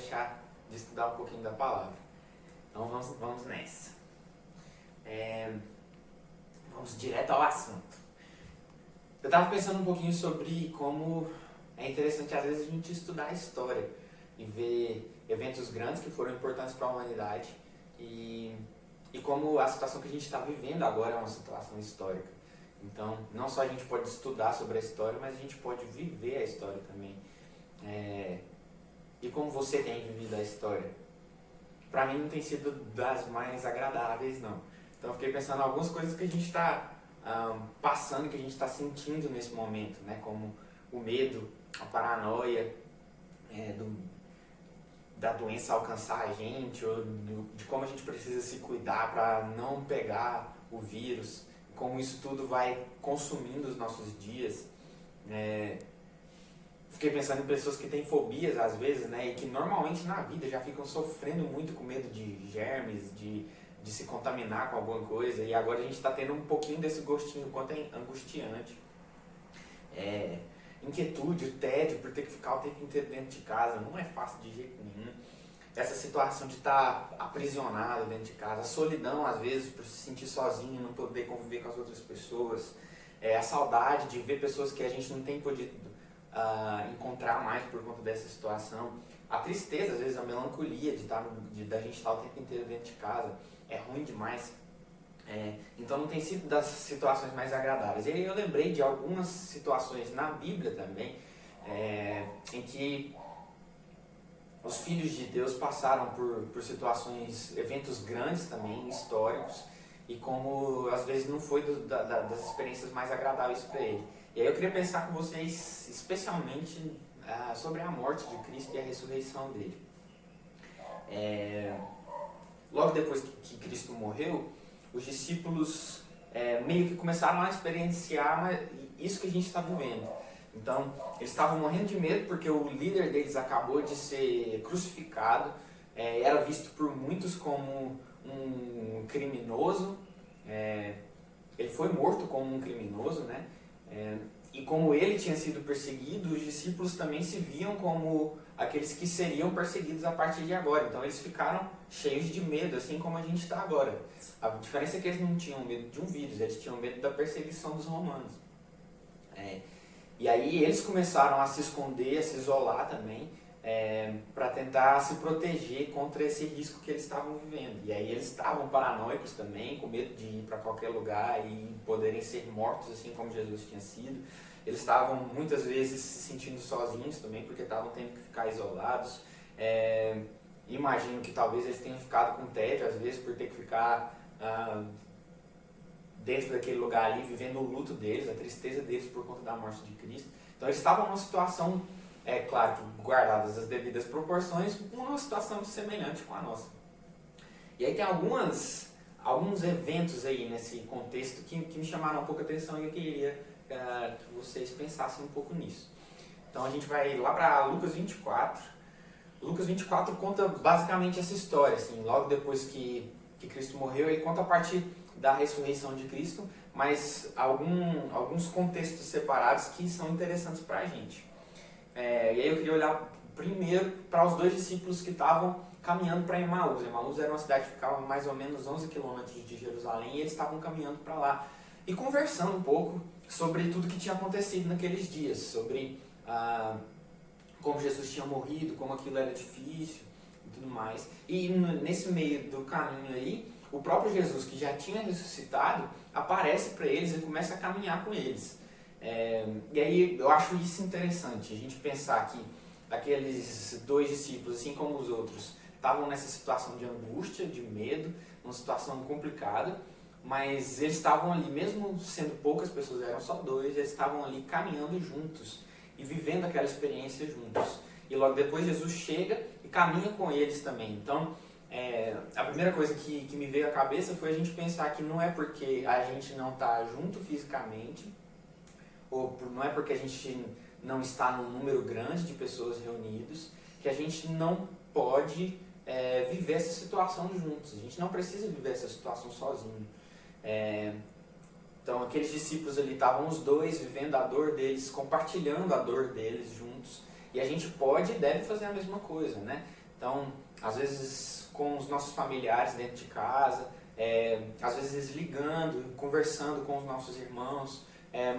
deixar de estudar um pouquinho da palavra. Então vamos nessa. Vamos direto ao assunto. Eu estava pensando um pouquinho sobre como é interessante às vezes a gente estudar a história e ver eventos grandes que foram importantes para a humanidade e como a situação que a gente está vivendo agora é uma situação histórica. Então, não só a gente pode estudar sobre a história, mas a gente pode viver a história também. E como você tem vivido a história? Para mim não tem sido das mais agradáveis, não. Então eu fiquei pensando em algumas coisas que a gente está passando, que a gente está sentindo nesse momento, né? Como o medo, a paranoia da doença alcançar a gente, ou de como a gente precisa se cuidar para não pegar o vírus, como isso tudo vai consumindo os nossos dias. Fiquei pensando em pessoas que têm fobias às vezes, né, e que normalmente na vida já ficam sofrendo muito com medo de germes, de se contaminar com alguma coisa, e agora a gente está tendo um pouquinho desse gostinho, o quanto é angustiante. Inquietude, o tédio por ter que ficar o tempo inteiro dentro de casa, não é fácil de jeito nenhum. Essa situação de estar aprisionado dentro de casa, a solidão às vezes por se sentir sozinho, não poder conviver com as outras pessoas, a saudade de ver pessoas que a gente não tem podido encontrar mais por conta dessa situação, a tristeza, às vezes a melancolia da gente estar o tempo inteiro dentro de casa, é ruim demais. Então não tem sido das situações mais agradáveis. E aí eu lembrei de algumas situações na Bíblia também, em que os filhos de Deus passaram por situações, eventos grandes também, históricos, e como às vezes não foi das experiências mais agradáveis para ele. E aí eu queria pensar com vocês especialmente sobre a morte de Cristo e a ressurreição dele. Logo depois que Cristo morreu, os discípulos meio que começaram a experienciar isso que a gente está vivendo. Então, eles estavam morrendo de medo porque o líder deles acabou de ser crucificado, era visto por muitos como um criminoso, ele foi morto como um criminoso, né? E como ele tinha sido perseguido, os discípulos também se viam como aqueles que seriam perseguidos a partir de agora. Então eles ficaram cheios de medo, assim como a gente está agora. A diferença é que eles não tinham medo de um vírus, eles tinham medo da perseguição dos romanos. E aí eles começaram a se esconder, a se isolar também, para tentar se proteger contra esse risco que eles estavam vivendo. E aí eles estavam paranoicos também, com medo de ir para qualquer lugar e poderem ser mortos, assim como Jesus tinha sido. Eles estavam muitas vezes se sentindo sozinhos também, porque estavam tendo que ficar isolados. Imagino que talvez eles tenham ficado com tédio, às vezes, por ter que ficar dentro daquele lugar ali, vivendo o luto deles, a tristeza deles por conta da morte de Cristo. Então eles estavam numa situação, claro, que guardadas as devidas proporções, uma situação semelhante com a nossa. E aí tem alguns eventos aí nesse contexto que me chamaram um pouco a atenção e eu queria que vocês pensassem um pouco nisso. Então a gente vai lá para Lucas 24. Lucas 24 conta basicamente essa história, assim, logo depois que Cristo morreu, ele conta a partir da ressurreição de Cristo, mas alguns contextos separados que são interessantes para a gente. E aí eu queria olhar primeiro para os dois discípulos que estavam caminhando para Emaús. Emaús era uma cidade que ficava mais ou menos 11 quilômetros de Jerusalém e eles estavam caminhando para lá e conversando um pouco sobre tudo que tinha acontecido naqueles dias, sobre como Jesus tinha morrido, como aquilo era difícil e tudo mais. E nesse meio do caminho aí, o próprio Jesus, que já tinha ressuscitado, aparece para eles e começa a caminhar com eles. E aí eu acho isso interessante, a gente pensar que aqueles dois discípulos, assim como os outros, estavam nessa situação de angústia, de medo, uma situação complicada, mas eles estavam ali, mesmo sendo poucas pessoas, eram só dois, eles estavam ali caminhando juntos e vivendo aquela experiência juntos. E logo depois Jesus chega e caminha com eles também. Então, a primeira coisa que me veio à cabeça foi a gente pensar que não é porque a gente não está junto fisicamente, ou não é porque a gente não está num número grande de pessoas reunidas, que a gente não pode viver essa situação juntos. A gente não precisa viver essa situação sozinho. Então aqueles discípulos ali estavam os dois vivendo a dor deles, compartilhando a dor deles juntos, e a gente pode e deve fazer a mesma coisa, né? Então, às vezes com os nossos familiares dentro de casa, às vezes ligando, conversando com os nossos irmãos,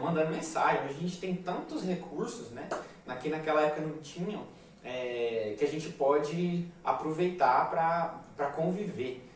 mandando mensagem. A gente tem tantos recursos, né? Naquela época não tinham, que a gente pode aproveitar para conviver.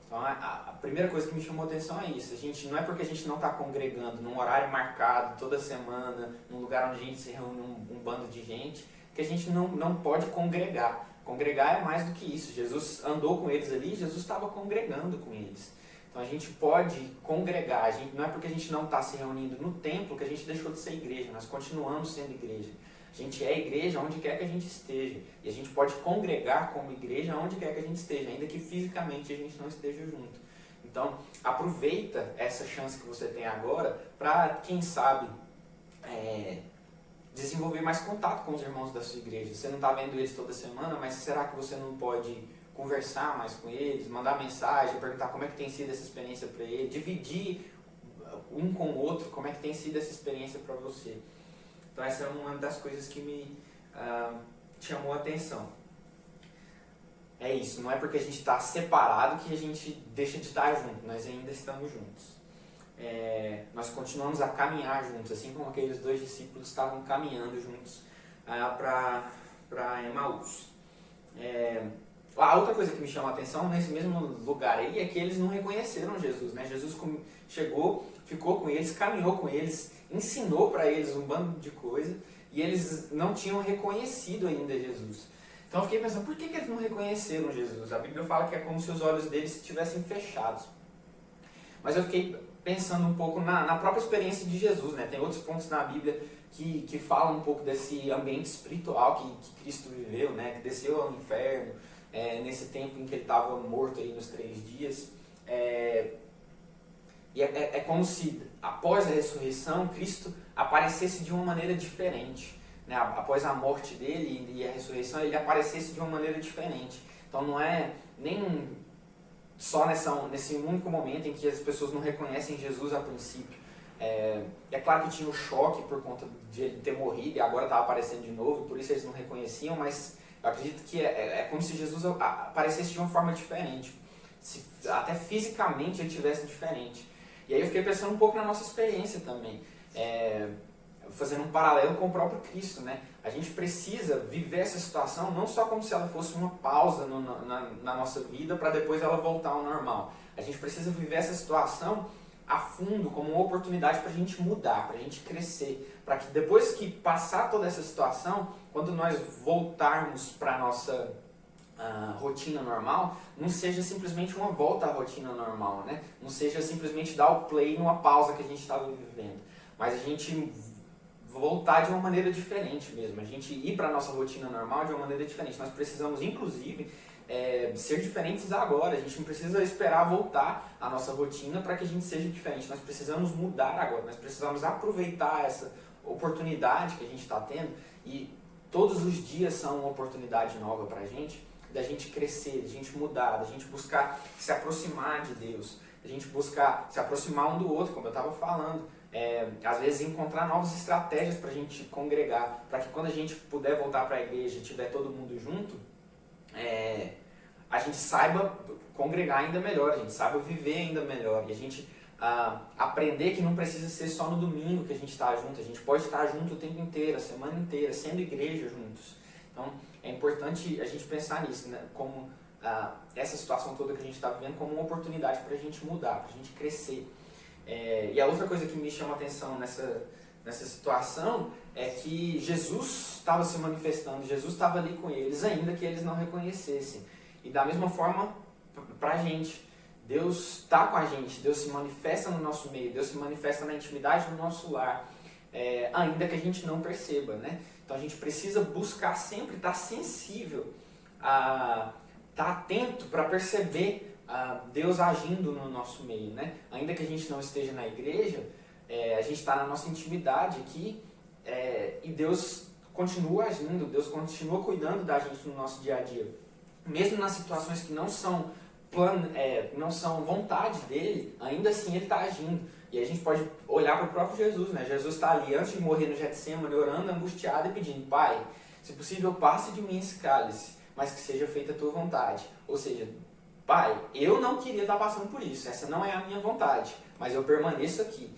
Então, a primeira coisa que me chamou a atenção é isso. Não é porque a gente não está congregando num horário marcado, toda semana, num lugar onde a gente se reúne um bando de gente, que a gente não pode congregar. Congregar é mais do que isso. Jesus andou com eles ali, Jesus estava congregando com eles. Então a gente pode congregar. Não é porque a gente não está se reunindo no templo que a gente deixou de ser igreja. Nós continuamos sendo igreja. A gente é igreja onde quer que a gente esteja. E a gente pode congregar como igreja onde quer que a gente esteja, ainda que fisicamente a gente não esteja junto. Então, aproveita essa chance que você tem agora para, quem sabe, desenvolver mais contato com os irmãos da sua igreja. Você não está vendo eles toda semana, mas será que você não pode conversar mais com eles, mandar mensagem, perguntar como é que tem sido essa experiência para eles, dividir um com o outro como é que tem sido essa experiência para você. Então essa é uma das coisas que me chamou a atenção. É isso, não é porque a gente está separado que a gente deixa de estar junto, nós ainda estamos juntos. Nós continuamos a caminhar juntos, assim como aqueles 2 discípulos estavam caminhando juntos para Emaús. A outra coisa que me chama a atenção nesse mesmo lugar aí é que eles não reconheceram Jesus, né? Jesus chegou, ficou com eles, caminhou com eles, ensinou para eles um bando de coisa e eles não tinham reconhecido ainda Jesus. Então eu fiquei pensando, por que eles não reconheceram Jesus? A Bíblia fala que é como se os olhos deles estivessem fechados. Mas eu fiquei pensando um pouco na própria experiência de Jesus, né? Tem outros pontos na Bíblia que falam um pouco desse ambiente espiritual que Cristo viveu, né? Que desceu ao inferno, nesse tempo em que ele estava morto aí nos 3 dias. E é como se, após a ressurreição, Cristo aparecesse de uma maneira diferente. Né? Após a morte dele e a ressurreição, ele aparecesse de uma maneira diferente. Então não é nem só nesse único momento em que as pessoas não reconhecem Jesus a princípio. É claro que tinha o choque por conta de ele ter morrido e agora estava aparecendo de novo, por isso eles não reconheciam, mas eu acredito que é como se Jesus aparecesse de uma forma diferente. Até fisicamente ele estivesse diferente. E aí eu fiquei pensando um pouco na nossa experiência também. Fazendo um paralelo com o próprio Cristo, né? A gente precisa viver essa situação não só como se ela fosse uma pausa na nossa vida para depois ela voltar ao normal. A gente precisa viver essa situação a fundo como uma oportunidade para a gente mudar, para a gente crescer, para que depois que passar toda essa situação, quando nós voltarmos para a nossa rotina normal, não seja simplesmente uma volta à rotina normal, né? Não seja simplesmente dar o play numa pausa que a gente estava vivendo, mas a gente voltar de uma maneira diferente mesmo, a gente ir para a nossa rotina normal de uma maneira diferente. Nós precisamos, inclusive, ser diferentes agora. A gente não precisa esperar voltar à nossa rotina para que a gente seja diferente. Nós precisamos mudar agora, nós precisamos aproveitar essa oportunidade que a gente está tendo, e todos os dias são uma oportunidade nova para a gente, da gente crescer, da gente mudar, da gente buscar se aproximar de Deus, da gente buscar se aproximar um do outro, como eu estava falando. Às vezes encontrar novas estratégias para a gente congregar, para que quando a gente puder voltar para a igreja e tiver todo mundo junto, a gente saiba congregar ainda melhor, a gente saiba viver ainda melhor, e a gente aprender que não precisa ser só no domingo que a gente está junto, a gente pode estar junto o tempo inteiro, a semana inteira, sendo igreja juntos. Então é importante a gente pensar nisso, né? Como essa situação toda que a gente está vivendo como uma oportunidade para a gente mudar, para a gente crescer. E a outra coisa que me chama a atenção nessa situação é que Jesus estava se manifestando, Jesus estava ali com eles, ainda que eles não reconhecessem. E da mesma forma, para a gente, Deus está com a gente, Deus se manifesta no nosso meio, Deus se manifesta na intimidade do nosso lar, ainda que a gente não perceba, né? Então a gente precisa buscar sempre estar sensível, estar atento para perceber Deus agindo no nosso meio, né? Ainda que a gente não esteja na igreja, a gente está na nossa intimidade aqui, e Deus continua agindo, Deus continua cuidando da gente no nosso dia a dia. Mesmo nas situações que não são vontade dele, ainda assim ele está agindo. E a gente pode olhar para o próprio Jesus, né? Jesus está ali antes de morrer no Getsemane, orando, angustiado e pedindo: Pai, se possível, passe de mim esse cálice. mas que seja feita a tua vontade. Ou seja, Pai, eu não queria estar passando por isso, essa não é a minha vontade, mas eu permaneço aqui.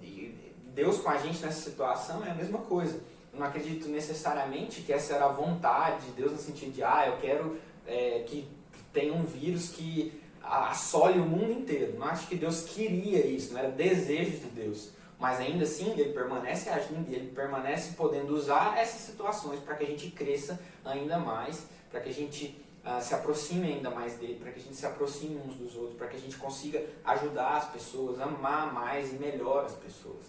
E Deus com a gente nessa situação é a mesma coisa. Eu não acredito necessariamente que essa era a vontade de Deus no sentido de, eu quero que tenha um vírus que assole o mundo inteiro. Não acho que Deus queria isso, não era desejo de Deus. Mas ainda assim, ele permanece agindo, ele permanece podendo usar essas situações para que a gente cresça ainda mais, para que a gente se aproxime ainda mais dele, para que a gente se aproxime uns dos outros, para que a gente consiga ajudar as pessoas, amar mais e melhor as pessoas.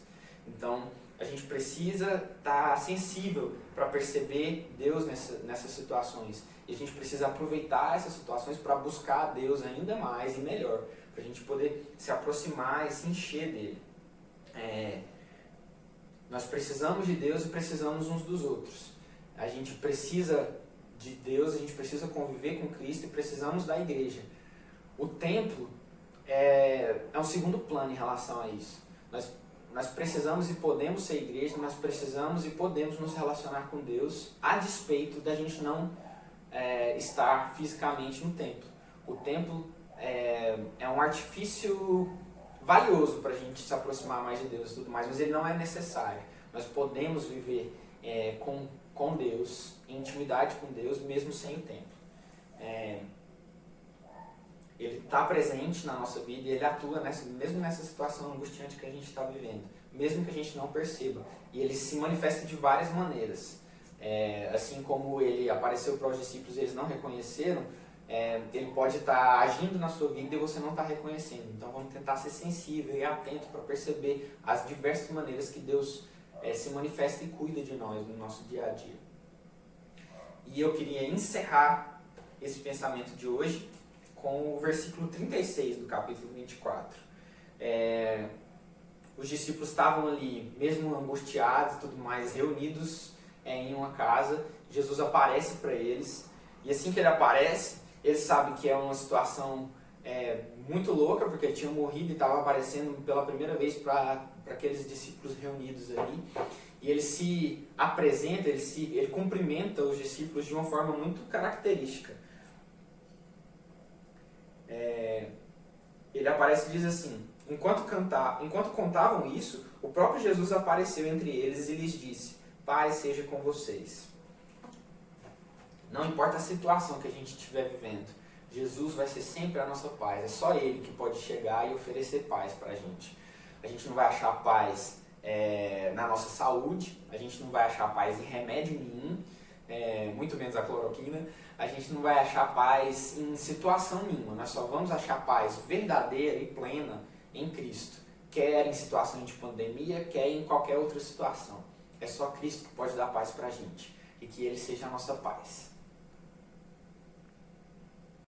Então, a gente precisa estar sensível para perceber Deus nessas situações. E a gente precisa aproveitar essas situações para buscar a Deus ainda mais e melhor, para a gente poder se aproximar e se encher dele. Nós precisamos de Deus e precisamos uns dos outros. A gente precisa de Deus, a gente precisa conviver com Cristo e precisamos da igreja. O templo é um segundo plano em relação a isso. Nós precisamos e podemos ser igreja, nós precisamos e podemos nos relacionar com Deus a despeito da gente não estar fisicamente no templo. O templo é um artifício valioso para a gente se aproximar mais de Deus e tudo mais, mas ele não é necessário. Nós podemos viver com Deus, em intimidade com Deus, mesmo sem o templo. Ele está presente na nossa vida e ele atua mesmo nessa situação angustiante que a gente está vivendo, mesmo que a gente não perceba. E ele se manifesta de várias maneiras. Assim como ele apareceu para os discípulos e eles não reconheceram, ele pode estar agindo na sua vida e você não está reconhecendo. Então vamos tentar ser sensível e atento para perceber as diversas maneiras que Deus se manifesta e cuida de nós no nosso dia a dia. E eu queria encerrar esse pensamento de hoje com o versículo 36 do capítulo 24. Os discípulos estavam ali, mesmo angustiados e tudo mais, reunidos em uma casa. Jesus aparece para eles, e assim que ele aparece, eles sabem que é uma situação muito louca, porque ele tinha morrido e estava aparecendo pela primeira vez para aqueles discípulos reunidos ali. E ele se apresenta, ele cumprimenta os discípulos de uma forma muito característica. Ele aparece e diz assim: enquanto contavam isso, o próprio Jesus apareceu entre eles e lhes disse: paz seja com vocês. Não importa a situação que a gente estiver vivendo, Jesus vai ser sempre a nossa paz. É só Ele que pode chegar e oferecer paz para a gente. A gente não vai achar paz na nossa saúde, a gente não vai achar paz em remédio nenhum, muito menos a cloroquina. A gente não vai achar paz em situação nenhuma. Nós só vamos achar paz verdadeira e plena em Cristo. Quer em situação de pandemia, quer em qualquer outra situação. É só Cristo que pode dar paz para a gente. E que Ele seja a nossa paz.